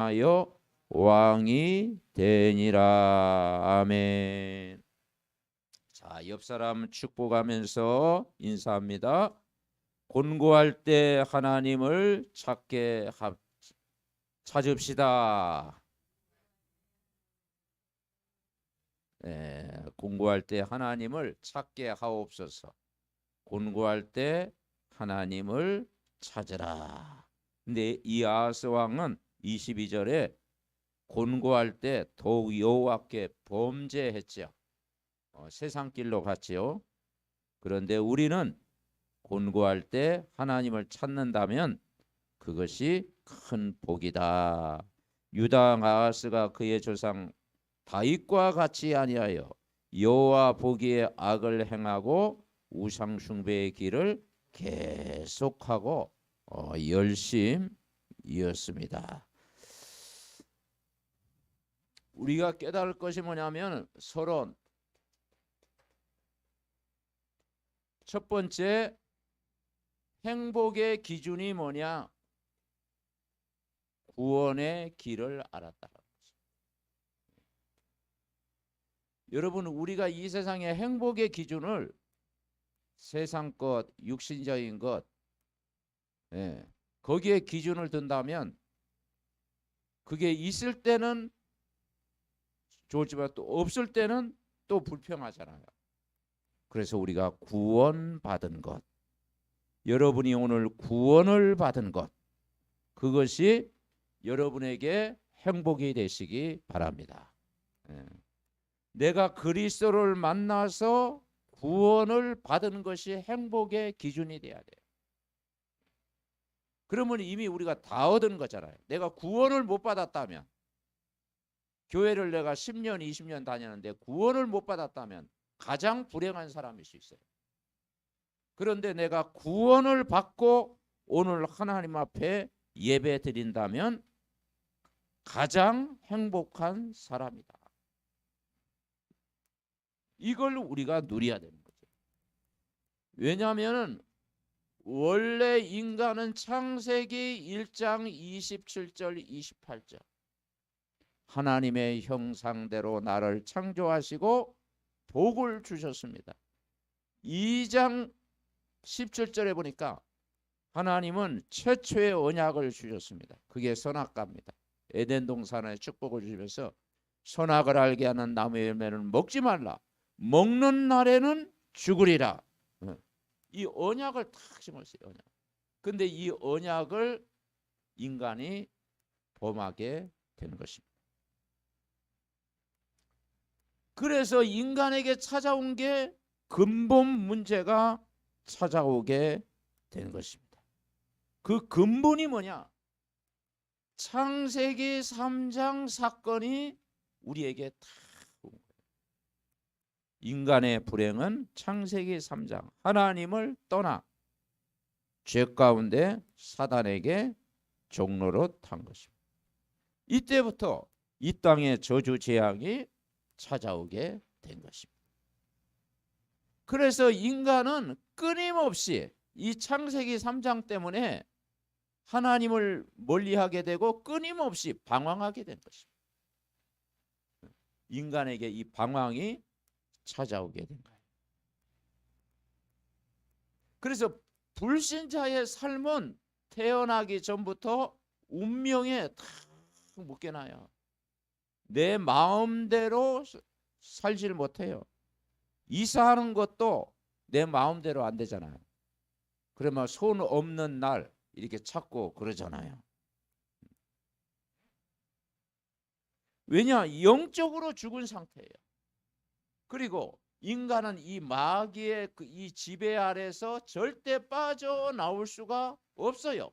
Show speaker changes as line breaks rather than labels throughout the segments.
하여 왕이 되니라. 아멘. 자, 옆 사람 축복하면서 인사합니다. 곤고할 때 하나님을 찾읍시다. 곤고할 때 하나님을 찾게 하옵소서. 곤고할 때 하나님을 찾으라. 근데 이 아하스 왕은 22절에 곤고할 때 더욱 여호와께 범죄했죠. 세상 길로 갔지요. 그런데 우리는 곤고할 때 하나님을 찾는다면 그것이 큰 복이다. 유다 아하스가 그의 조상 다윗과 같이 아니하여 여호와 보기에 악을 행하고 우상 숭배의 길을 계속하고 열심이었습니다. 우리가 깨달을 것이 뭐냐면 서론 첫 번째 행복의 기준이 뭐냐? 구원의 길을 알았다는 거죠. 여러분, 우리가 이 세상의 행복의 기준을 세상 것, 육신적인 것, 거기에 기준을 둔다면 그게 있을 때는 좋지만 또 없을 때는 또 불평하잖아요. 그래서 우리가 구원받은 것, 여러분이 오늘 구원을 받은 것, 그것이 여러분에게 행복이 되시기 바랍니다. 내가 그리스도를 만나서 구원을 받은 것이 행복의 기준이 돼야 돼요. 그러면 이미 우리가 다 얻은 거잖아요. 내가 구원을 못 받았다면, 교회를 내가 10년, 20년 다녔는데 구원을 못 받았다면 가장 불행한 사람일 수 있어요. 그런데 내가 구원을 받고 오늘 하나님 앞에 예배 드린다면 가장 행복한 사람이다. 이걸 우리가 누려야 되는 거죠. 왜냐하면 원래 인간은 창세기 1장 27절 28절 하나님의 형상대로 나를 창조하시고 복을 주셨습니다. 2장 17절에 보니까 하나님은 최초의 언약을 주셨습니다. 그게 선악과입니다. 에덴 동산에 축복을 주시면서 선악을 알게 하는 나무의 열매는 먹지 말라. 먹는 날에는 죽으리라. 이 언약을 탁 심었어요. 언약. 근데 이 언약을 인간이 범하게 된 것입니다. 그래서 인간에게 찾아온 게 근본 문제가 찾아오게 된 것입니다. 그 근본이 뭐냐? 창세기 3장 사건이 우리에게 다 온 거예요. 인간의 불행은 창세기 3장 하나님을 떠나 죄 가운데 사단에게 종노릇한 것입니다. 이때부터 이 땅에 저주 재앙이 찾아오게 된 것입니다. 그래서 인간은 끊임없이 이 창세기 3장 때문에 하나님을 멀리하게 되고 끊임없이 방황하게 된 것입니다. 인간에게 이 방황이 찾아오게 된 거예요. 그래서 불신자의 삶은 태어나기 전부터 운명에 다 묶여놔요. 내 마음대로 살지를 못해요. 이사하는 것도 내 마음대로 안 되잖아요. 그러면 손 없는 날 이렇게 찾고 그러잖아요. 왜냐? 영적으로 죽은 상태예요. 그리고 인간은 이 마귀의 이 지배 아래서 절대 빠져나올 수가 없어요.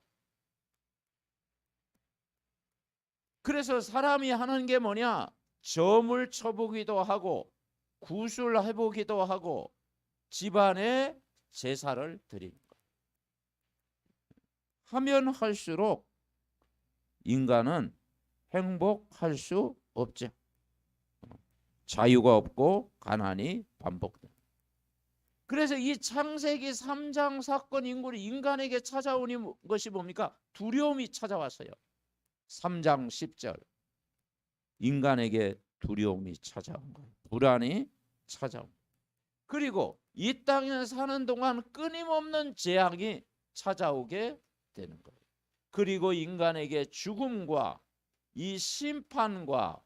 그래서 사람이 하는 게 뭐냐? 점을 쳐보기도 하고 구술해보기도 하고 집안에 제사를 드리는 거예요. 하면 할수록 인간은 행복할 수 없죠. 자유가 없고 가난이 반복됩니다. 그래서 이 창세기 3장 사건 인물이 인간에게 찾아오는 것이 뭡니까? 두려움이 찾아왔어요. 3장 10절 인간에게 두려움이 찾아온 거예요. 불안이 찾아온 거예요. 그리고 이 땅에 사는 동안 끊임없는 재앙이 찾아오게 되는 거예요. 그리고 인간에게 죽음과 이 심판과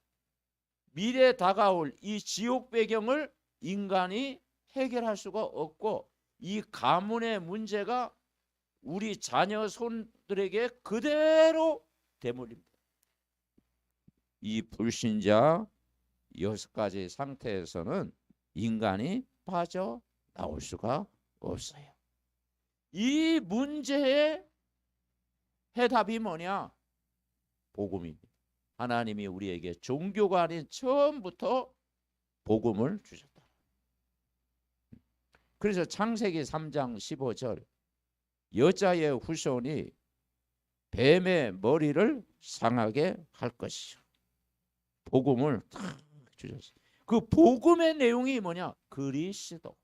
미래 다가올 이 지옥 배경을 인간이 해결할 수가 없고 이 가문의 문제가 우리 자녀 손들에게 그대로 대물립니다. 이 불신자 6가지 상태에서는 인간이 빠져나올 수가 없어요. 이 문제의 해답이 뭐냐? 복음입니다. 하나님이 우리에게 종교가 아닌 처음부터 복음을 주셨다. 그래서 창세기 3장 15절 여자의 후손이 뱀의 머리를 상하게 할 것이요. 복음을 탁 주셨어요. 그 복음의 내용이 뭐냐? 그리스도.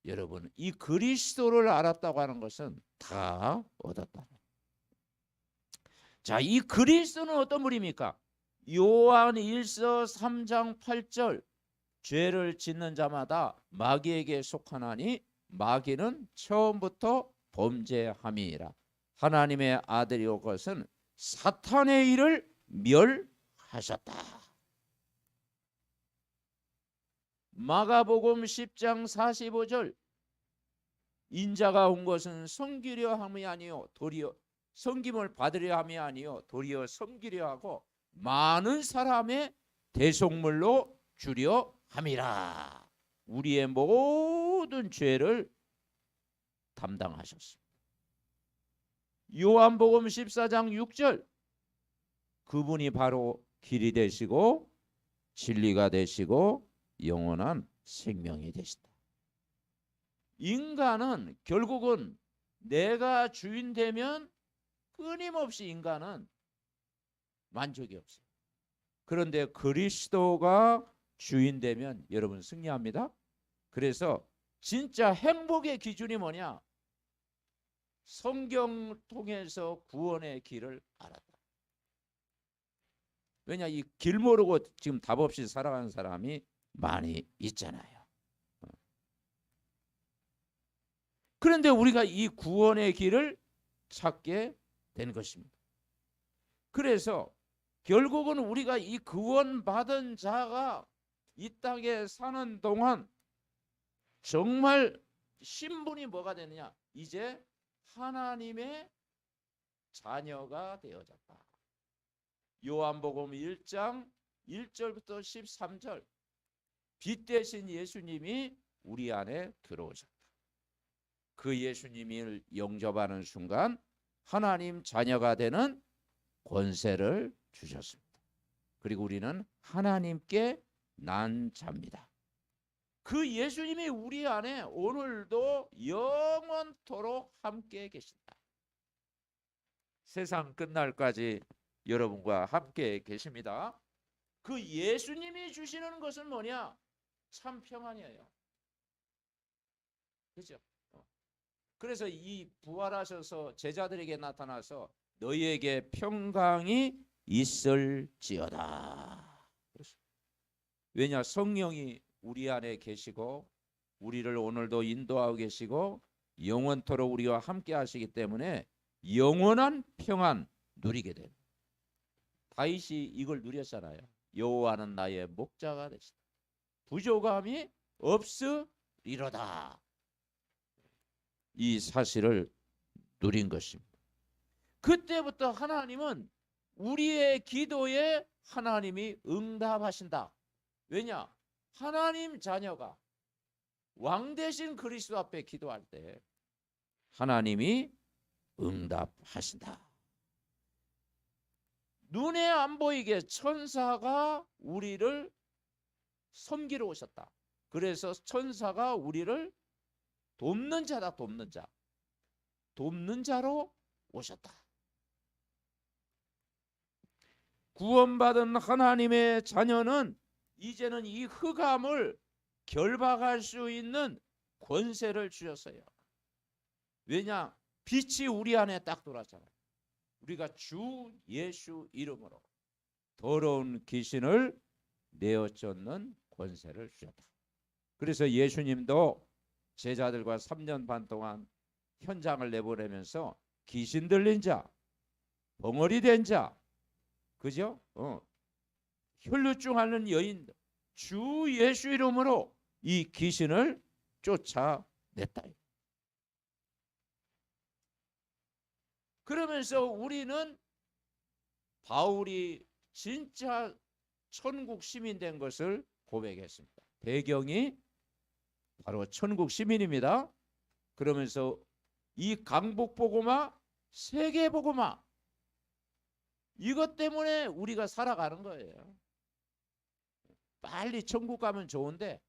여러분, 이 그리스도를 알았다고 하는 것은 다 얻었다. 자, 이 그리스도는 어떤 분입니까? 요한 1서 3장 8절 죄를 짓는 자마다 마귀에게 속하나니 마귀는 처음부터 범죄함이라. 하나님의 아들이오 것은 사탄의 일을 멸하셨다. 마가복음 10장 45절 인자가 온 것은 섬기려 함이 아니요 도리어 섬김을 받으려 함이 아니요 도리어 섬기려 하고 많은 사람의 대속물로 주려 함이라. 우리의 모든 죄를 담당하셨습니다. 요한복음 14장 6절 그분이 바로 길이 되시고 진리가 되시고 영원한 생명이 되시다. 인간은 결국은 내가 주인 되면 끊임없이 인간은 만족이 없어요. 그런데 그리스도가 주인 되면 여러분 승리합니다. 그래서 진짜 행복의 기준이 뭐냐? 성경 통해서 구원의 길을 알았다. 왜냐, 이 길 모르고 지금 답 없이 살아가는 사람이 많이 있잖아요. 그런데 우리가 이 구원의 길을 찾게 된 것입니다. 그래서 결국은 우리가 이 구원받은 자가 이 땅에 사는 동안 정말 신분이 뭐가 되느냐? 이제 하나님의 자녀가 되어졌다. 요한복음 1장 1절부터 13절 빛 대신 예수님이 우리 안에 들어오셨다. 그 예수님을 영접하는 순간 하나님 자녀가 되는 권세를 주셨습니다. 그리고 우리는 하나님께 난 자입니다. 그 예수님이 우리 안에 오늘도 영원토록 함께 계신다. 세상 끝날까지 여러분과 함께 계십니다. 그 예수님이 주시는 것은 뭐냐? 참 평안이에요. 그렇죠? 그래서 이 부활하셔서 제자들에게 나타나서 너희에게 평강이 있을지어다. 왜냐? 성령이 우리 안에 계시고 우리를 오늘도 인도하고 계시고 영원토록 우리와 함께 하시기 때문에 영원한 평안 누리게 됩니다. 다윗이 이걸 누렸잖아요. 여호와는 나의 목자가 되시다. 부족함이 없으리로다. 이 사실을 누린 것입니다. 그때부터 하나님은 우리의 기도에 하나님이 응답하신다. 왜냐? 하나님 자녀가 왕 대신 그리스도 앞에 기도할 때 하나님이 응답하신다. 눈에 안 보이게 천사가 우리를 섬기러 오셨다. 그래서 천사가 우리를 돕는 자다. 돕는 자. 돕는 자로 오셨다. 구원받은 하나님의 자녀는 이제는 이 흑암을 결박할 수 있는 권세를 주셨어요. 왜냐? 빛이 우리 안에 딱 들어왔잖아요. 우리가 주 예수 이름으로 더러운 귀신을 내어 쫓는 권세를 주셨다. 그래서 예수님도 제자들과 3년 반 동안 현장을 내보내면서 귀신 들린 자, 벙어리 된 자, 그죠? 혈루증 앓는 여인, 주 예수 이름으로 이 귀신을 쫓아냈다. 그러면서 우리는 바울이 진짜 천국 시민 된 것을 고백했습니다. 배경이 바로 천국 시민입니다. 그러면서 이 강복 복음화, 세계 복음화, 이것 때문에 우리가 살아가는 거예요. 빨리 천국 가면 좋은데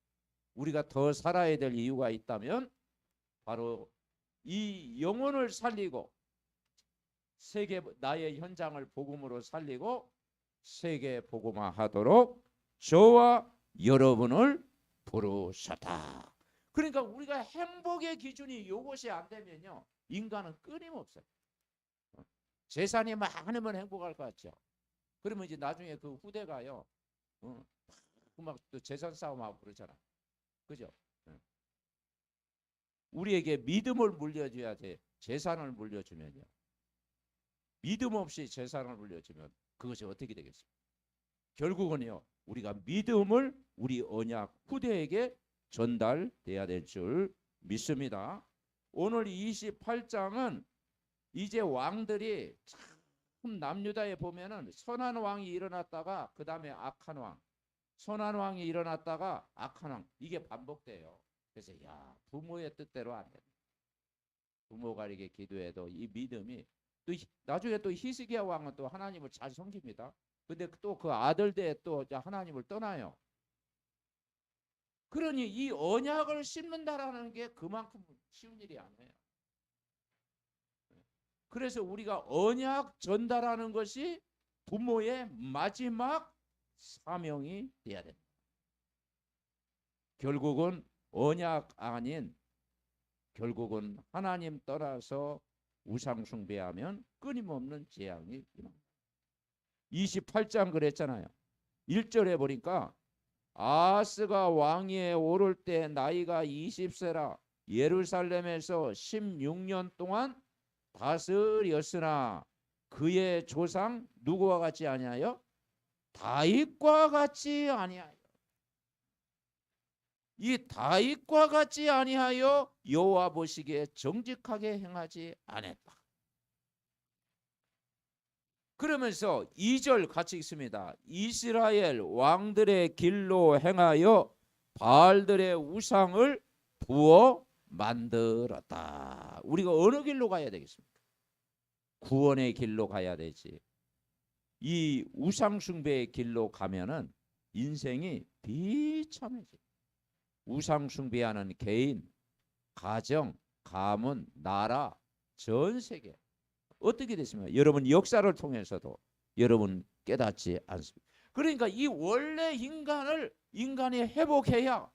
우리가 더 살아야 될 이유가 있다면 바로 이 영혼을 살리고 세계 나의 현장을 복음으로 살리고 세계 복음화하도록 저와 여러분을 부르셨다. 그러니까 우리가 행복의 기준이 이것이 안 되면요, 인간은 끊임없어요. 재산이 많으면 행복할 것 같죠. 그러면 이제 나중에 그 후대가요, 막 또 재산 싸움하고 그러잖아. 그죠? 우리에게 믿음을 물려줘야 돼. 재산을 물려주면요. 믿음 없이 재산을 물려주면 그것이 어떻게 되겠습니까? 결국은요, 우리가 믿음을 우리 언약 후대에게 전달돼야 될 줄 믿습니다. 오늘 28장은 이제 왕들이 참 남유다에 보면은 선한 왕이 일어났다가 그 다음에 악한 왕, 선한 왕이 일어났다가 악한 왕, 이게 반복돼요. 그래서 야, 부모의 뜻대로 안 된다. 부모가 이렇게 기도해도 이 믿음이 또 나중에 또 히스기야 왕은 또 하나님을 잘 섬깁니다. 근데 또 그 아들대 또 하나님을 떠나요. 그러니 이 언약을 심는다라는 게 그만큼 쉬운 일이 아니에요. 그래서 우리가 언약 전달하는 것이 부모의 마지막 사명이 돼야 된다. 결국은 언약 아닌, 결국은 하나님 떠나서 우상 숭배하면 끊임없는 재앙이 임합니다. 28장 그랬잖아요. 1절에 보니까 아하스가 왕위에 오를 때 나이가 20세라 예루살렘에서 16년 동안 다스렸으나 그의 조상 누구와 같지 아니하여? 다윗과 같이 아니하여. 이 다윗과 같지 아니하여 여호와 보시기에 정직하게 행하지 않았다. 그러면서 2절 같이 읽습니다. 이스라엘 왕들의 길로 행하여 바알들의 우상을 부어 만들었다. 우리가 어느 길로 가야 되겠습니까? 구원의 길로 가야 되지. 이 우상 숭배의 길로 가면은 인생이 비참해져. 우상 숭배하는 개인, 가정, 가문, 나라, 전 세계 어떻게 됐습니까? 여러분 역사를 통해서도 여러분 깨닫지 않습니다. 그러니까 이 원래 인간이 회복해야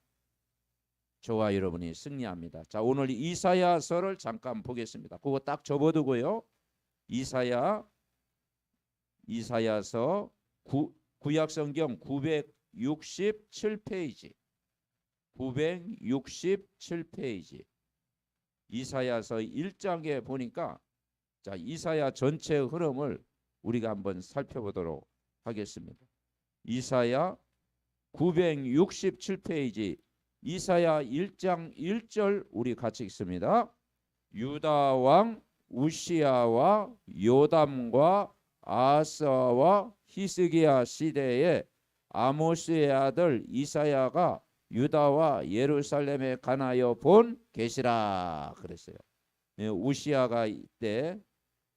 저와 여러분이 승리합니다. 자, 오늘 이사야서를 잠깐 보겠습니다. 그거 딱 접어두고요. 이사야서 구약성경 967페이지 967페이지 이사야서 1장에 보니까, 자, 이사야 전체 흐름을 우리가 한번 살펴보도록 하겠습니다. 이사야 967페이지 이사야 1장 1절 우리 같이 읽습니다. 유다 왕 우시야와 요담과 아하스와 히스기야 시대에 아모스의 아들 이사야가 유다와 예루살렘에 관하여 본 계시라 그랬어요. 우시야가 이때,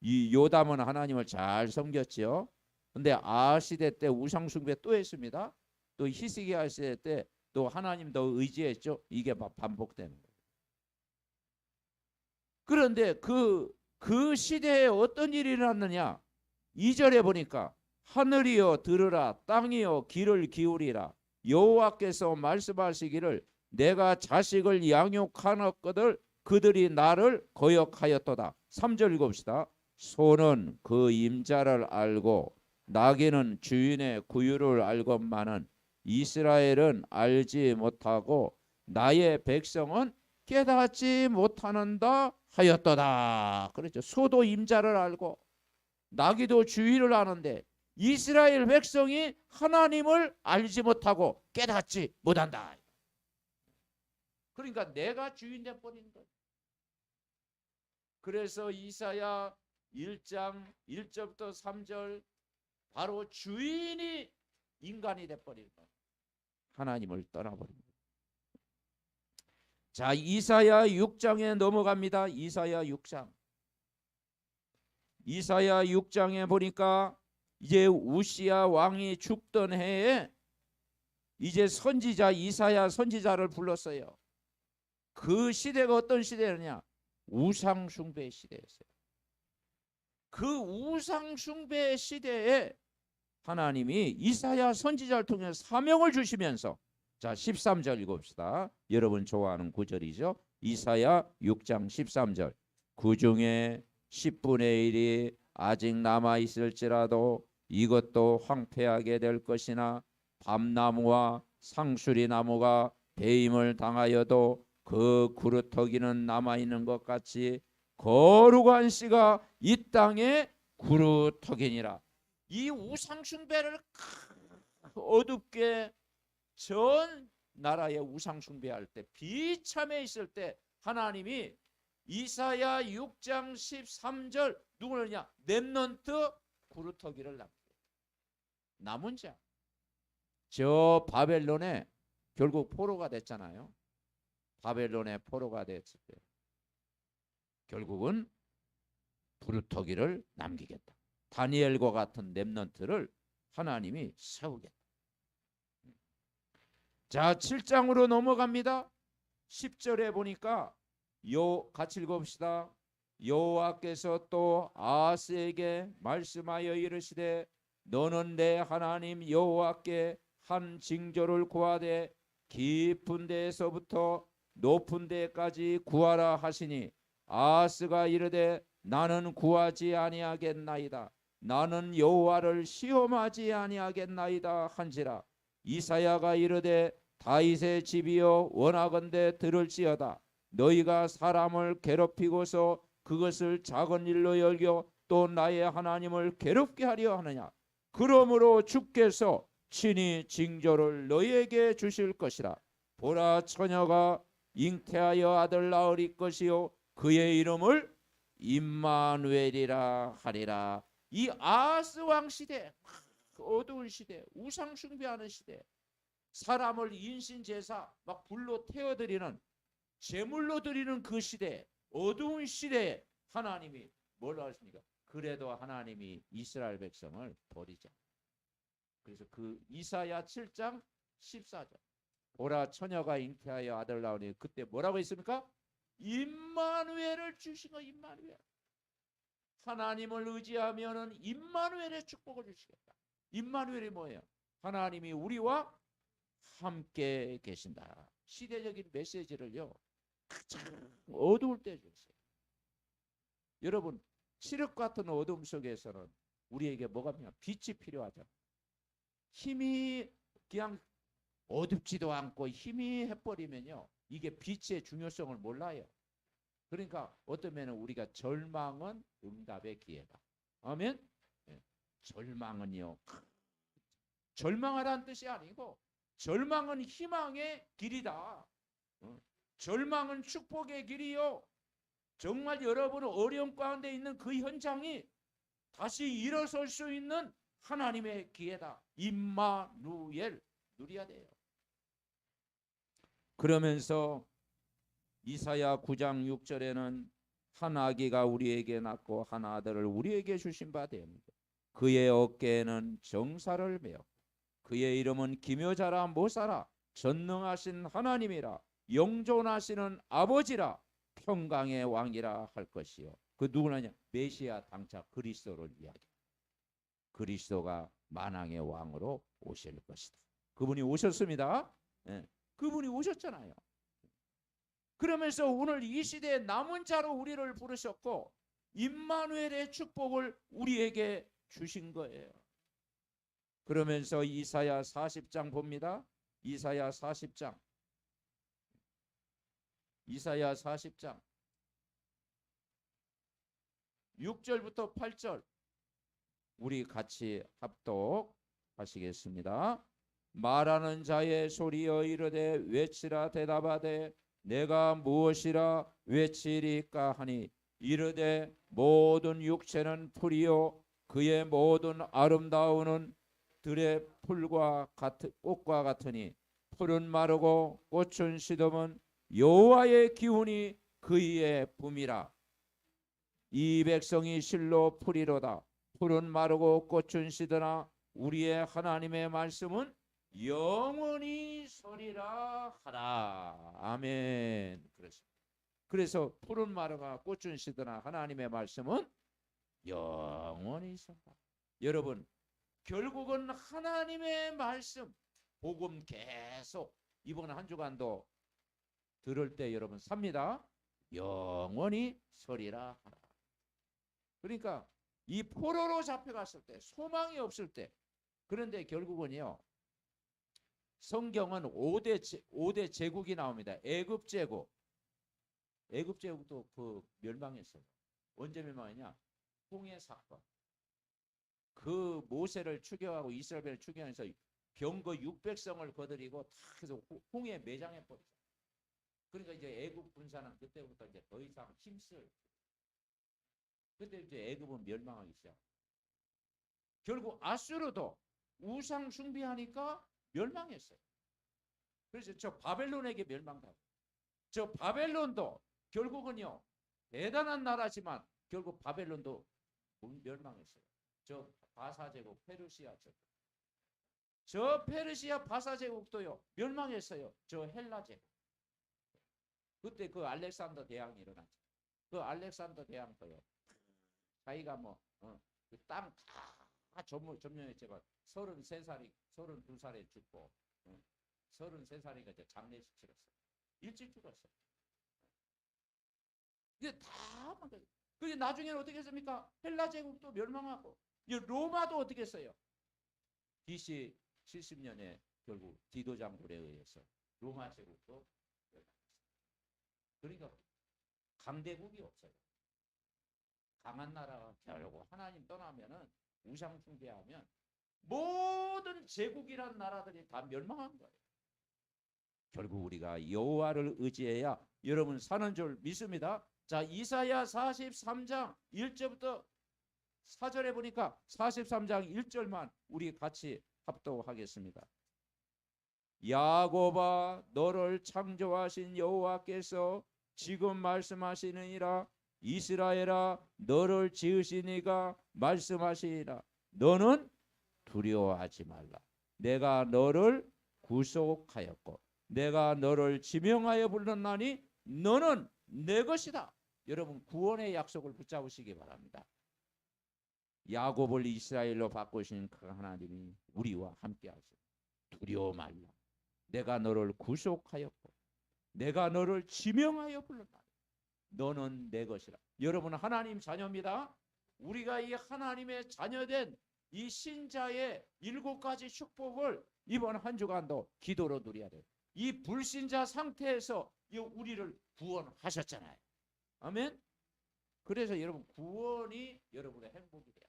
이 요담은 하나님을 잘 섬겼죠. 근데 아하 시대 때 우상 숭배 또 했습니다. 또 히스기야 시대 때 또 하나님 더 의지했죠. 이게 반복되는 거예요. 그런데 그 시대에 어떤 일이 일어났느냐? 2절에 보니까 하늘이여 들으라, 땅이여 귀를 기울이라. 여호와께서 말씀하시기를 내가 자식을 양육하였거늘 그들이 나를 거역하였도다. 3절 읽읍시다. 소는 그 임자를 알고 나귀는 주인의 구유를 알건만은 이스라엘은 알지 못하고 나의 백성은 깨닫지 못하는다 하였도다. 그렇죠. 소도 임자를 알고 나귀도 주인을 아는데 이스라엘 백성이 하나님을 알지 못하고 깨닫지 못한다. 그러니까 내가 주인 돼 버린 거예요. 그래서 이사야 1장 1절부터 3절 바로 주인이 인간이 돼 버린 거예요. 하나님을 떠나버린 거예요. 자, 이사야 6장에 넘어갑니다. 이사야 6장. 이사야 6장에 보니까 이제 우시야 왕이 죽던 해에 이제 선지자 이사야 선지자를 불렀어요. 그 시대가 어떤 시대냐? 우상 숭배 시대였어요. 그 우상 숭배 시대에 하나님이 이사야 선지자를 통해 사명을 주시면서 자 13절 읽읍시다. 여러분 좋아하는 구절이죠. 이사야 6장 13절. 그 중에 10분의 1이 아직 남아있을지라도 이것도 황폐하게 될 것이나 밤나무와 상수리나무가 배임을 당하여도 그 구루터기는 남아있는 것 같이 거룩한 씨가 이 땅에 구루터기니라. 이 우상숭배를 어둡게 전 나라에 우상숭배할 때 비참해 있을 때 하나님이 이사야 6장 13절 누구느냐? 렘넌트 구루터기를 남은 자. 저 바벨론에 결국 포로가 됐잖아요. 바벨론의 포로가 됐을 때 결국은 구루터기를 남기겠다. 다니엘과 같은 렘넌트를 하나님이 세우겠다. 자 7장으로 넘어갑니다. 10절에 보니까 같이 읽어봅시다. 여호와께서 또 아하스에게 말씀하여 이르시되 너는 내 하나님 여호와께 한 징조를 구하되 깊은 데에서부터 높은 데까지 구하라 하시니 아하스가 이르되 나는 구하지 아니하겠나이다. 나는 여호와를 시험하지 아니하겠나이다 한지라. 이사야가 이르되 다윗의 집이여 원하건대 들을지어다. 너희가 사람을 괴롭히고서 그것을 작은 일로 여겨 또 나의 하나님을 괴롭게 하려 하느냐. 그러므로 주께서 친히 징조를 너희에게 주실 것이라. 보라 처녀가 잉태하여 아들 낳으리 것이요 그의 이름을 임마누엘이라 하리라. 이 아하스 왕 시대, 어두운 시대, 우상 숭배하는 시대, 사람을 인신제사 막 불로 태워드리는 제물로 드리는 그 시대, 어두운 시대에 하나님이 뭘 하십니까? 그래도 하나님이 이스라엘 백성을 버리자. 그래서 그 이사야 7장 14절 보라 처녀가 잉태하여 아들 낳으니 그때 뭐라고 했습니까? 임마누엘을 주신 거. 임마누엘. 하나님을 의지하면은 임마누엘의 축복을 주시겠다. 임마누엘이 뭐예요? 하나님이 우리와 함께 계신다. 시대적인 메시지를요 어두울 때 줬어요. 여러분 칠흑 같은 어둠 속에서는 우리에게 뭐가 필요하냐? 빛이 필요하죠. 힘이 그냥 어둡지도 않고 힘이 해버리면요 이게 빛의 중요성을 몰라요. 그러니까 어떤 면은 우리가 절망은 응답의 기회다. 아멘. 네. 절망은요 절망하라는 뜻이 아니고 절망은 희망의 길이다. 절망은 축복의 길이요. 정말 여러분은 어려움 가운데 있는 그 현장이 다시 일어설 수 있는 하나님의 기회다. 임마누엘 누려야 돼요. 그러면서 이사야 9장 6절에는 한 아기가 우리에게 낳고 한 아들을 우리에게 주신 바 되옵니다. 그의 어깨에는 정사를 메었고 그의 이름은 기묘자라 모사라 전능하신 하나님이라 영존하시는 아버지라 평강의 왕이라 할 것이요. 그 누구냐? 메시아 당차 그리스도를 이야기합니다. 그리스도가 만왕의 왕으로 오실 것이다. 그분이 오셨습니다. 네. 그분이 오셨잖아요. 그러면서 오늘 이 시대에 남은 자로 우리를 부르셨고 임마누엘의 축복을 우리에게 주신 거예요. 그러면서 이사야 40장 봅니다. 이사야 40장. 이사야 40장 6절부터 8절 우리 같이 합독하시겠습니다. 말하는 자의 소리여 이르되 외치라 대답하되 내가 무엇이라 외치리까 하니 이르되 모든 육체는 풀이요 그의 모든 아름다움은 들의 풀과 같은 꽃과 같으니 풀은 마르고 꽃은 시듬은 여호와의 기운이 그의 붐이라. 이 백성이 실로 풀이로다. 풀은 마르고 꽃은 시드나 우리의 하나님의 말씀은 영원히 서리라 하라. 아멘. 그래서 풀은 마르고 꽃은 시드나 하나님의 말씀은 영원히 서리라. 여러분, 결국은 하나님의 말씀 복음 계속 이번 한 주간도 들을 때 여러분 삽니다. 영원히 서리라 하라. 그러니까 이 포로로 잡혀갔을 때 소망이 없을 때 그런데 결국은요 성경은 5대 제국이 나옵니다. 애굽 제국. 애굽 제국도 그 멸망했어요. 언제 멸망했냐? 홍해 사건. 그 모세를 추격하고 이스라엘을 추격해서 병거 600성을 거느리고 다 해서 홍해에 매장해 버렸어요. 그러니까 이제 애굽 군사는 그때부터 이제 더 이상 힘쓸. 그때 이제 애굽은 멸망하기 시작. 결국 아수르도 우상 숭배하니까 멸망했어요. 그래서 저 바벨론에게 멸망당하고. 저 바벨론도 결국은요 대단한 나라지만 결국 바벨론도 멸망했어요. 저 바사 제국 페르시아 제국. 저 페르시아 바사 제국도요 멸망했어요. 저 헬라 제국. 그때 그 알렉산더 대왕이 일어났죠. 그 알렉산더 대왕도요. 자기가 땅 다 점령했지만 32살에 죽고 33살이니까 이제 장례식 치렀어요. 일찍 죽었어요. 이게 다 그게 나중에는 어떻게 했습니까? 헬라 제국도 멸망하고 로마도 어떻게 했어요? BC 70년에 결국 디도 장군에 의해서 로마 제국도 멸망했어요. 그러니까 강대국이 없어요. 강한 나라가 결국 하나님 떠나면은 우상 숭배하면 모든 제국이란 나라들이 다 멸망한 거예요. 결국 우리가 여호와를 의지해야 여러분 사는 줄 믿습니다. 자, 이사야 43장 1절부터 4절에 보니까 43장 1절만 우리 같이 합독하겠습니다. 야곱아 너를 창조하신 여호와께서 지금 말씀하시느니라. 이스라엘아 너를 지으신 이가 말씀하시니라. 너는 두려워하지 말라. 내가 너를 구속하였고 내가 너를 지명하여 불렀나니 너는 내 것이다. 여러분 구원의 약속을 붙잡으시기 바랍니다. 야곱을 이스라엘로 바꾸신 그 하나님이 우리와 함께 하시오. 두려워 말라. 내가 너를 구속하였고 내가 너를 지명하여 불렀나니 너는 내 것이라. 여러분 하나님 자녀입니다. 우리가 이 하나님의 자녀된 이 신자의 7가지 축복을 이번 한 주간도 기도로 누려야 돼요. 이 불신자 상태에서 우리를 구원하셨잖아요. 아멘. 그래서 여러분 구원이 여러분의 행복이 돼야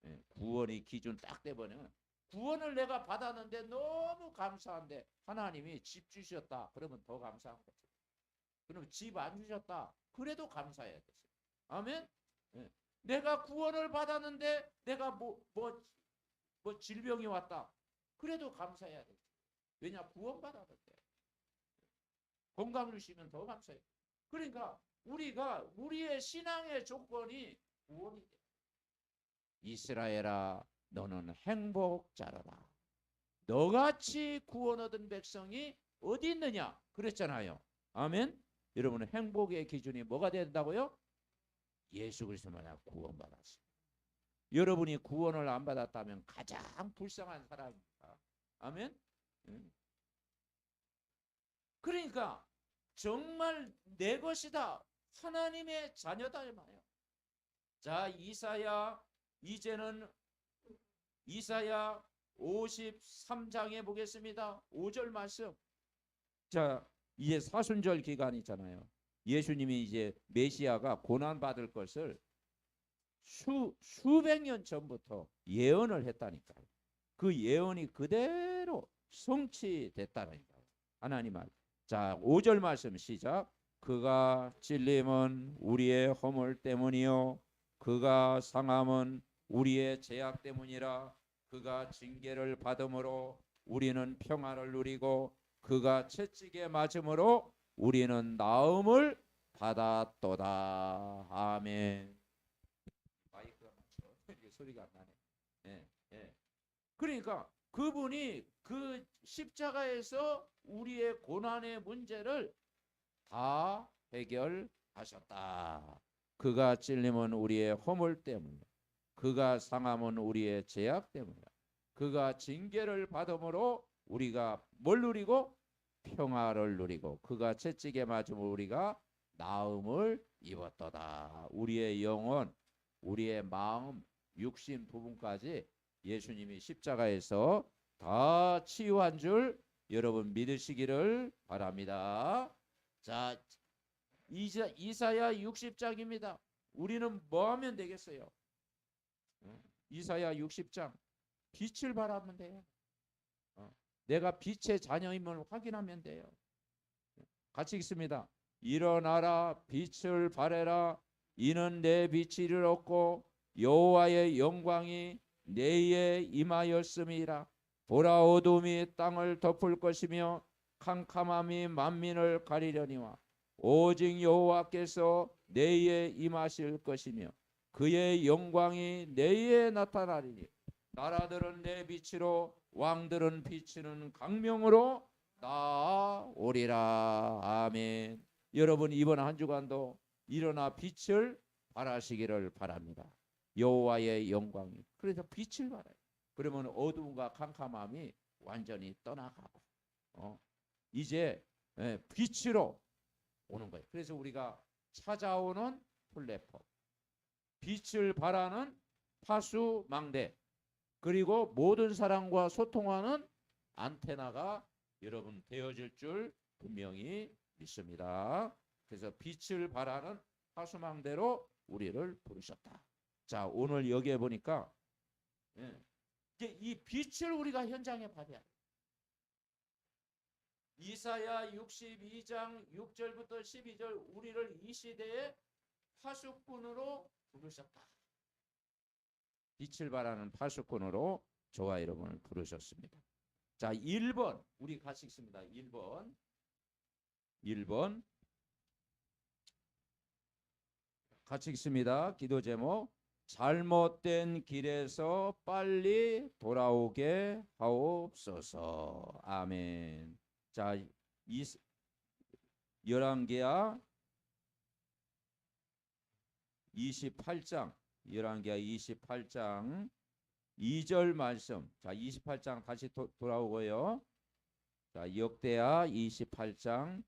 돼요. 구원이 기준 딱 돼버리면 구원을 내가 받았는데 너무 감사한데 하나님이 집 주셨다 그러면 더 감사한 거죠. 그럼 집 안 주셨다 그래도 감사해야 되죠. 아멘. 내가 구원을 받았는데 내가 뭐 질병이 왔다 그래도 감사해야 되죠. 왜냐 구원 받았는데 건강 주시면 더 감사해요. 그러니까 우리가 우리의 신앙의 조건이 구원이 돼. 이스라엘아 너는 행복자로다. 너같이 구원 얻은 백성이 어디 있느냐 그랬잖아요. 아멘. 여러분 행복의 기준이 뭐가 된다고요? 예수 그리스도만 구원받았어요. 여러분이 구원을 안 받았다면 가장 불쌍한 사람입니다. 아멘. 그러니까 정말 내 것이다 하나님의 자녀다 이 말이에요. 자, 이제는 이사야 53장에 보겠습니다. 5절 말씀. 자, 이제 사순절 기간이잖아요. 예수님이 이제 메시아가 고난 받을 것을 수백 년 전부터 예언을 했다니까요. 그 예언이 그대로 성취됐다니까요. 하나님 말. 자, 5절 말씀 시작. 그가 찔림은 우리의 허물 때문이요 그가 상함은 우리의 죄악 때문이라. 그가 징계를 받음으로 우리는 평안을 누리고 그가 채찍에 맞음으로 우리는 나음을 받았도다. 아멘. 마이크가 맞죠? 소리가 안 나네. 예, 예. 그러니까 그분이 그 십자가에서 우리의 고난의 문제를 다 해결하셨다. 그가 찔림은 우리의 허물 때문에, 그가 상함은 우리의 죄악 때문에, 그가 징계를 받음으로 우리가 뭘 누리고 평화를 누리고 그가 채찍에 맞음으로 우리가 나음을 입었도다. 우리의 영혼, 우리의 마음, 육신 부분까지 예수님이 십자가에서 다 치유한 줄 여러분 믿으시기를 바랍니다. 자, 이사야 60장입니다. 우리는 뭐 하면 되겠어요? 이사야 60장 빛을 바라면 돼요. 내가 빛의 자녀임을 확인하면 돼요. 같이 읽습니다. 일어나라 빛을 발해라 이는 내 빛이 이르렀고 여호와의 영광이 내에 임하였음이라. 보라 어둠이 땅을 덮을 것이며 캄캄함이 만민을 가리려니와 오직 여호와께서 내에 임하실 것이며 그의 영광이 내에 나타나리니 나라들은 내 빛으로 왕들은 비치는 강명으로 나오리라. 아멘. 여러분 이번 한 주간도 일어나 빛을 발하시기를 바랍니다. 여호와의 영광이 그래서 빛을 발해요. 그러면 어두움과 캄캄함이 완전히 떠나가고 이제 빛으로 오는 거예요. 그래서 우리가 찾아오는 플랫폼, 빛을 발하는 파수망대, 그리고 모든 사람과 소통하는 안테나가 여러분 되어질 줄 분명히 믿습니다. 그래서 빛을 발하는 파수망대로 우리를 부르셨다. 자, 오늘 여기에 보니까 이제 이 빛을 우리가 현장에 발휘해야 돼요. 이사야 62장 6절부터 12절 우리를 이 시대에 파수꾼으로 부르셨다. 빛을 발하는 파수꾼으로 저와 여러분을 부르셨습니다. 자, 1번 우리 같이 읽습니다. 1번 같이 읽습니다. 기도 제목 잘못된 길에서 빨리 돌아오게 하옵소서. 아멘. 자, 열왕기하 28장 2절 말씀. 자, 28장 다시 돌아오고요. 자, 역대하 28장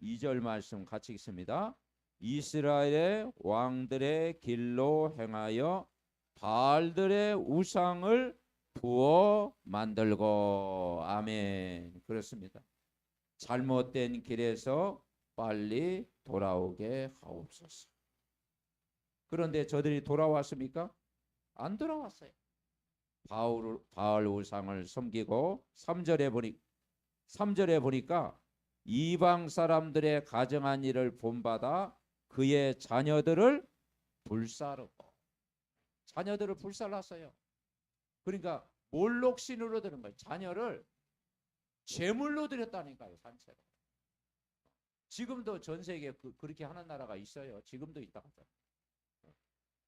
2절 말씀 같이 읽습니다. 이스라엘의 왕들의 길로 행하여 바알들의 우상을 부어 만들고. 아멘. 그렇습니다. 잘못된 길에서 빨리 돌아오게 하옵소서. 그런데 저들이 돌아왔습니까? 안 돌아왔어요. 바알 우상을 섬기고 3절에 보니까 이방 사람들의 가정한 일을 본받아 그의 자녀들을 불사르고 자녀들을 불살랐어요. 그러니까 몰록신으로 드는 거예요. 자녀를 제물로 드렸다니까요. 산채로. 지금도 전 세계에 그렇게 하는 나라가 있어요. 지금도 있다.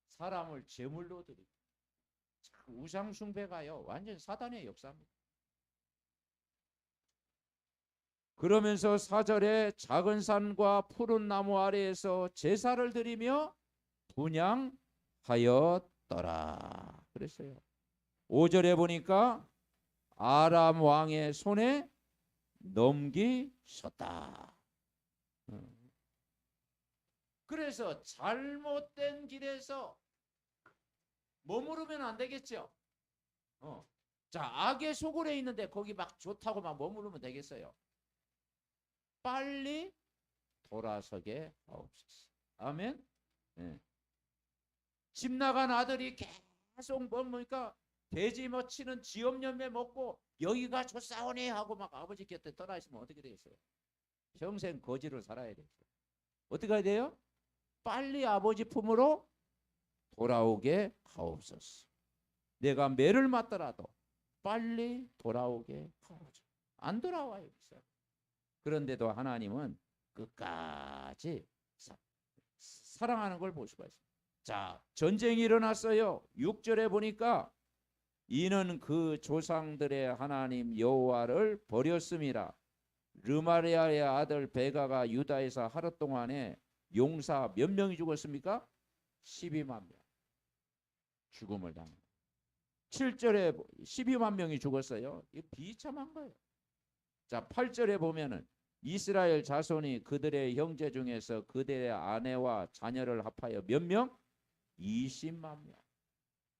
사람을 제물로 드리고 우상 숭배가요. 완전 사단의 역사입니다. 그러면서 4절에 작은 산과 푸른 나무 아래에서 제사를 드리며 분향하였더라 그랬어요. 5절에 보니까 아람 왕의 손에 넘기셨다. 그래서 잘못된 길에서 머무르면 안 되겠죠. 자, 악의 소굴에 있는데 거기 막 좋다고 막 머무르면 되겠어요. 빨리 돌아서게 하옵소서. 아멘. 네. 집 나간 아들이 계속 뭡니까? 돼지 뭐 치는 지엄열매 먹고 여기가 좋사오니 하고 막 아버지 곁에 떠나 있으면 어떻게 되겠어요? 평생 거지로 살아야 되겠어요. 어떻게 해야 돼요? 빨리 아버지 품으로 돌아오게 하옵소서. 내가 매를 맞더라도 빨리 돌아오게 하옵소서. 안 돌아와요. 그런데도 하나님은 끝까지 사랑하는 걸 볼 수가 있어요. 자, 전쟁이 일어났어요. 6절에 보니까 이는 그 조상들의 하나님 여호와를 버렸음이라. 르마리아의 아들 베가가 유다에서 하루 동안에 용사 몇 명이 죽었습니까? 12만 명 죽음을 당합니다. 7절에 12만 명이 죽었어요. 이게 비참한 거예요. 자, 8절에 보면은 이스라엘 자손이 그들의 형제 중에서 그들의 아내와 자녀를 합하여 몇 명? 20만 명.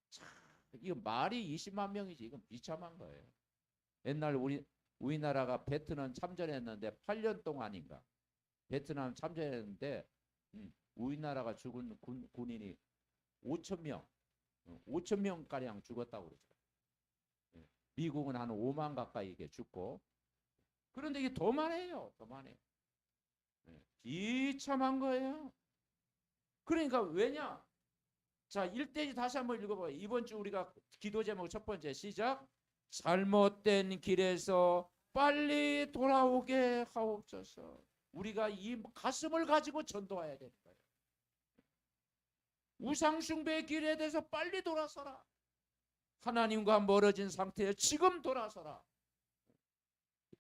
자, 이거 말이 20만 명이지. 이건 비참한 거예요. 옛날 우리나라가 베트남 참전했는데 8년 동안인가 베트남 참전했는데 우리나라가 죽은 군인이 5천 명, 5천 명 가량 죽었다고 그러죠. 미국은 한 5만 가까이 이게 죽고. 그런데 이게 더 많아요. 더 많아요. 비참한 거예요. 그러니까 왜냐? 자, 1대지 다시 한번 읽어봐요. 이번 주 우리가 기도 제목 첫 번째 시작. 잘못된 길에서 빨리 돌아오게 하옵소서. 우리가 이 가슴을 가지고 전도해야 되는 거예요. 우상숭배의 길에 대해서 빨리 돌아서라. 하나님과 멀어진 상태에 지금 돌아서라.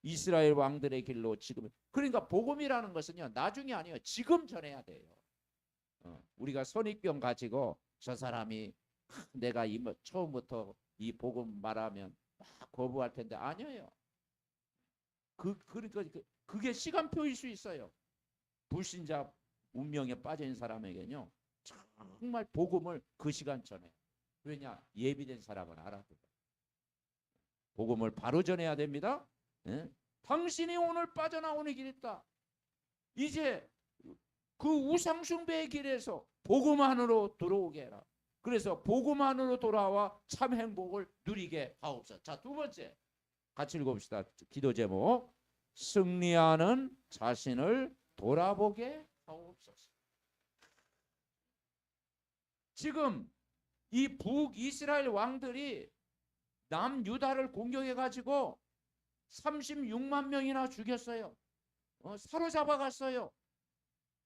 이스라엘 왕들의 길로 지금. 그러니까 복음이라는 것은요, 나중이 아니에요. 지금 전해야 돼요. 우리가 선입견 가지고 저 사람이 내가 처음부터 이 복음 말하면 막 거부할 텐데 아니에요. 그러니까 그게 시간표일 수 있어요. 불신자 운명에 빠진 사람에게는요, 정말 복음을 그 시간 전에. 왜냐? 예비된 사람은 알아듣고 복음을 바로 전해야 됩니다. 예? 당신이 오늘 빠져나오는 길 있다. 이제 그 우상숭배의 길에서 복음 안으로 들어오게 해라. 그래서 복음 안으로 돌아와 참 행복을 누리게 하옵소서. 자, 두 번째 같이 읽어봅시다. 기도 제목. 승리하는 자신을 돌아보게 하옵소서. 지금 이 북이스라엘 왕들이 남유다를 공격해 가지고 36만 명이나 죽였어요. 사로잡아 갔어요.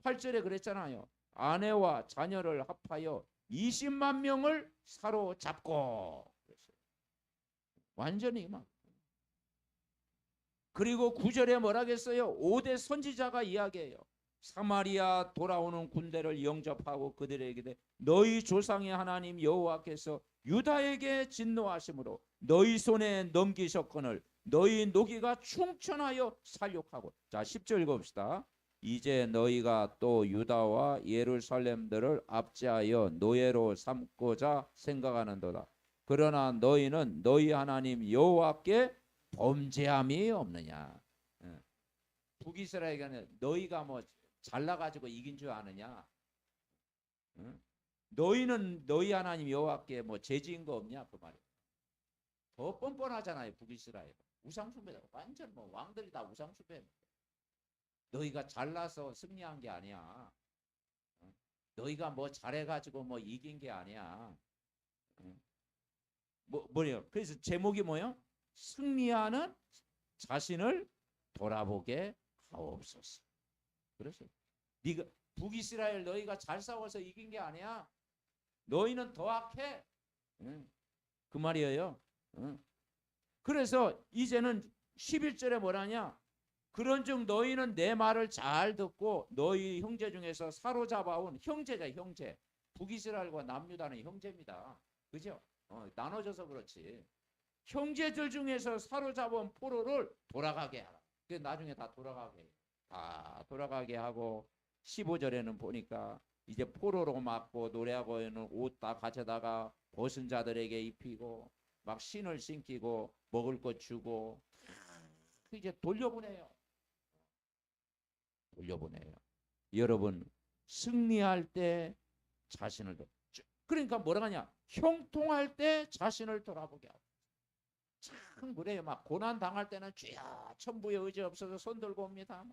8절에 그랬잖아요. 아내와 자녀를 합하여 20만 명을 사로잡고. 완전히 막. 그리고 9절에 뭐라겠어요? 5대 선지자가 이야기해요. 사마리아 돌아오는 군대를 영접하고 그들에게 너희 조상의 하나님 여호와께서 유다에게 진노하심으로 너희 손에 넘기셨거늘 너희 노기가 충천하여 살육하고. 자, 10절 읽어봅시다. 이제 너희가 또 유다와 예루살렘들을 압제하여 노예로 삼고자 생각하는도다. 그러나 너희는 너희 하나님 여호와께 범죄함이 없느냐. 북이스라엘에게는 너희가 뭐 잘나가지고 이긴 줄 아느냐. 너희는 너희 하나님 여호와께 뭐 죄지은 거 없냐 그 말이에요. 더 뻔뻔하잖아요. 북이스라엘 우상숭배다. 완전 뭐 왕들이 다 우상숭배. 너희가 잘나서 승리한 게 아니야. 너희가 뭐 잘해가지고 뭐 이긴 게 아니야. 뭐래요? 그래서 제목이 뭐요? 승리하는 자신을 돌아보게 하옵소서. 그래서 네가 북이스라엘 너희가 잘 싸워서 이긴 게 아니야. 너희는 더 악해. 그 말이에요. 그래서 이제는 11절에 뭐라냐? 그런즉 너희는 내 말을 잘 듣고 너희 형제 중에서 사로잡아온 형제자 형제. 북이스라엘과 남유다는 형제입니다. 그죠? 나눠져서 그렇지. 형제들 중에서 사로잡은 포로를 돌아가게 하라. 그 나중에 다 돌아가게 하고 15절에는 보니까 이제 포로로 맞고 노래하고 있는 옷 다 가져다가 벗은 자들에게 입히고 막 신을 신기고 먹을 것 주고 이제 돌려보내요. 여러분 승리할 때 자신을 그러니까 뭐라 하냐? 형통할 때 자신을 돌아보게 하고. 참 그래요. 막 고난 당할 때는 주야 천부의 의지 없어서 손 들고 옵니다.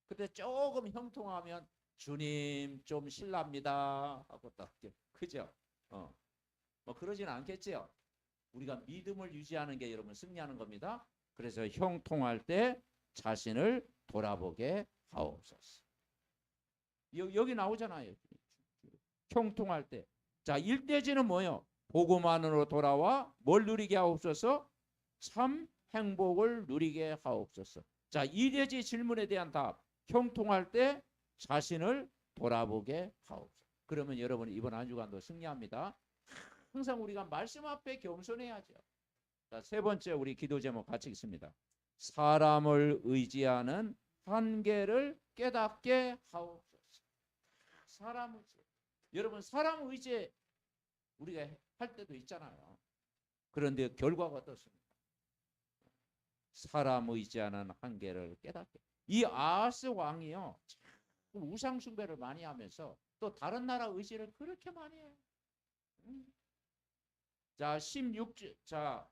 근데 조금 형통하면 주님 좀 실랍니다 하고 딱 그죠? 뭐 그러진 않겠지요. 우리가 믿음을 유지하는 게 여러분 승리하는 겁니다. 그래서 형통할 때 자신을 돌아보게 하옵소서. 여기 나오잖아요. 형통할 때. 자, 일대지는 뭐요? 복음만으로 돌아와 뭘 누리게 하옵소서? 참 행복을 누리게 하옵소서. 자, 이대지 질문에 대한 답. 형통할 때 자신을 돌아보게 하옵소서. 그러면 여러분 이번 한 주간도 승리합니다. 항상 우리가 말씀 앞에 겸손해야죠. 자, 세 번째 우리 기도 제목 같이 읽습니다. 사람을 의지하는 한계를 깨닫게 하옵소서. 사람 의지. 여러분 사람 의지 우리가 할 때도 있잖아요. 그런데 결과가 어떻습니까? 사람 의지하는 한계를 깨닫게. 이 아하스 왕이요 우상 숭배를 많이 하면서 또 다른 나라 의지를 그렇게 많이 해요. 자 16절 자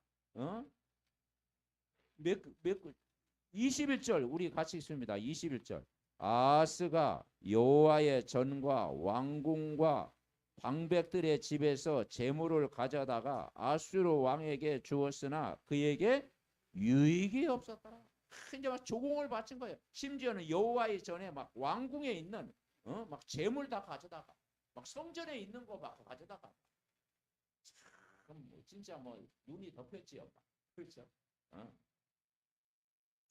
21절 우리 같이 있습니다. 21절 아하스가 여호와의 전과 왕궁과 방백들의 집에서 재물을 가져다가 아수르 왕에게 주었으나 그에게 유익이 없었더라. 이제 막 조공을 바친 거예요. 심지어는 여호와의 전에 막 왕궁에 있는 막 재물 다 가져다가 막 성전에 있는 거 막 가져다가 그럼 뭐 진짜 뭐 눈이 덮였지요. 그렇죠?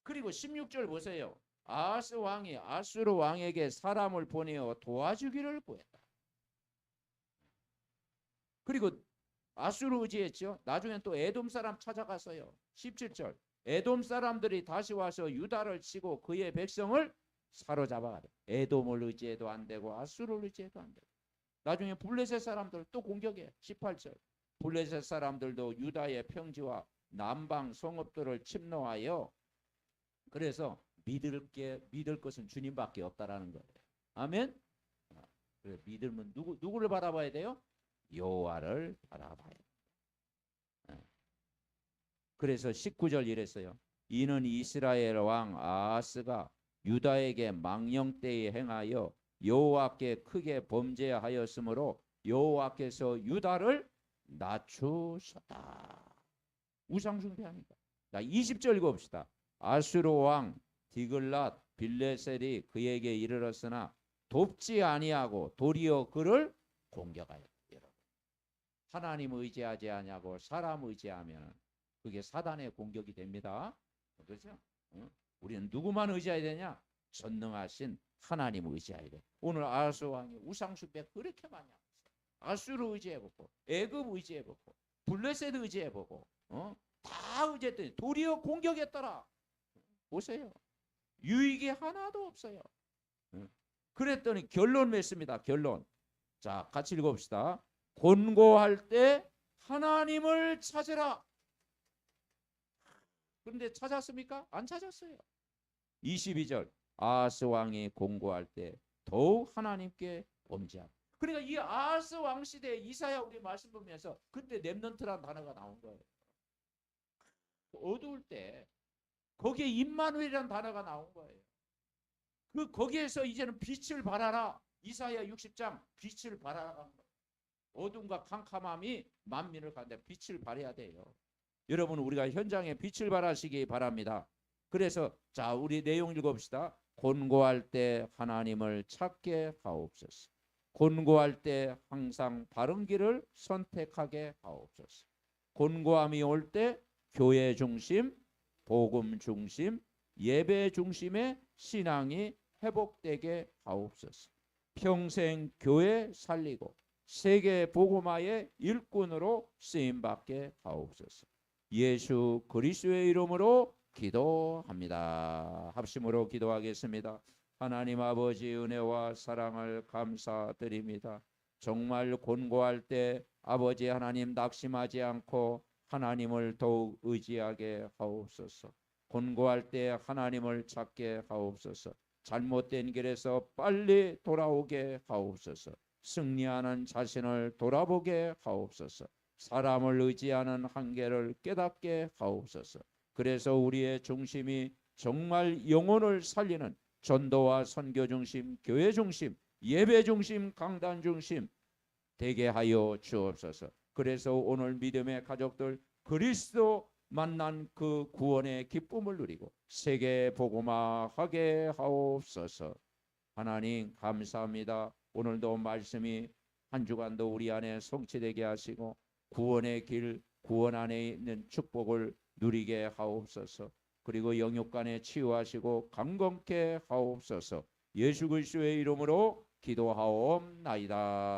그리고 16절 보세요. 아하스 왕이 아수르 왕에게 사람을 보내어 도와주기를 구했다. 그리고 아수르 의지했죠. 나중엔 또 에돔 사람 찾아갔어요. 17절 에돔 사람들이 다시 와서 유다를 치고 그의 백성을 사로잡아가래. 에돔을 의지해도 안 되고 아수르를 의지해도 안 되고 나중에 블레셋 사람들 또 공격해. 18절 블레셋 사람들도 유다의 평지와 남방 성읍들을 침노하여 그래서 믿을 것은 주님밖에 없다라는 거예요. 아멘. 그래 믿으면 누구를 바라봐야 돼요? 여호와를 바라봐야 돼요. 그래서 19절 이랬어요. 이는 이스라엘 왕 아하스가 유다에게 망령 때에 행하여 여호와께 크게 범죄하였으므로 여호와께서 유다를 낮추셨다. 우상 숭배하니까. 자 20절 읽어봅시다. 아수르 왕 디글랏 빌레셀이 그에게 이르렀으나 돕지 아니하고 도리어 그를 공격하였다. 하나님 의지하지 아니하고 사람 의지하면 그게 사단의 공격이 됩니다. 그렇죠? 우리는 누구만 의지해야 되냐? 전능하신 하나님 의지해야 돼. 오늘 아하스 왕이 우상 숭배 그렇게 많이 하고 있어요. 아수르 의지해보고 애굽 의지해보고 블레셋 의지해보고 다 의지했더니 도리어 공격했더라. 보세요. 유익이 하나도 없어요. 그랬더니 결론 맺습니다. 결론. 자 같이 읽어봅시다. 곤고할 때 하나님을 찾으라. 그런데 찾았습니까? 안 찾았어요. 22절 아하스 왕이 곤고할 때 더욱 하나님께 범죄하라. 그러니까 이 아하스 왕 시대에 이사야 우리 말씀 보면서 그때 렘넌트란 단어가 나온 거예요. 어두울 때 거기에 임마누엘이라는 단어가 나온 거예요. 거기에서 이제는 빛을 발하라. 이사야 60장 빛을 발하라. 어둠과 캄캄함이 만민을 가는데 빛을 발해야 돼요. 여러분 우리가 현장에 빛을 발하시기 바랍니다. 그래서 자 우리 내용 읽어봅시다. 곤고할 때 하나님을 찾게 하옵소서. 곤고할 때 항상 바른 길을 선택하게 하옵소서. 곤고함이 올 때 교회 중심, 복음 중심, 예배 중심의 신앙이 회복되게 하옵소서. 평생 교회 살리고 세계 복음화의 일꾼으로 쓰임받게 하옵소서. 예수 그리스도의 이름으로 기도합니다. 합심으로 기도하겠습니다. 하나님 아버지 은혜와 사랑을 감사드립니다. 정말 곤고할 때 아버지 하나님 낙심하지 않고 하나님을 더욱 의지하게 하옵소서. 곤고할 때 하나님을 찾게 하옵소서. 잘못된 길에서 빨리 돌아오게 하옵소서. 승리하는 자신을 돌아보게 하옵소서. 사람을 의지하는 한계를 깨닫게 하옵소서. 그래서 우리의 중심이 정말 영혼을 살리는 전도와 선교 중심, 교회 중심, 예배 중심, 강단 중심 되게 하여 주옵소서. 그래서 오늘 믿음의 가족들 그리스도 만난 그 구원의 기쁨을 누리고 세계 복음화하게 하옵소서. 하나님 감사합니다. 오늘도 말씀이 한 주간도 우리 안에 성취되게 하시고 구원의 길, 구원 안에 있는 축복을 누리게 하옵소서. 그리고 영육간에 치유하시고 강건케 하옵소서. 예수 그리스도의 이름으로 기도하옵나이다.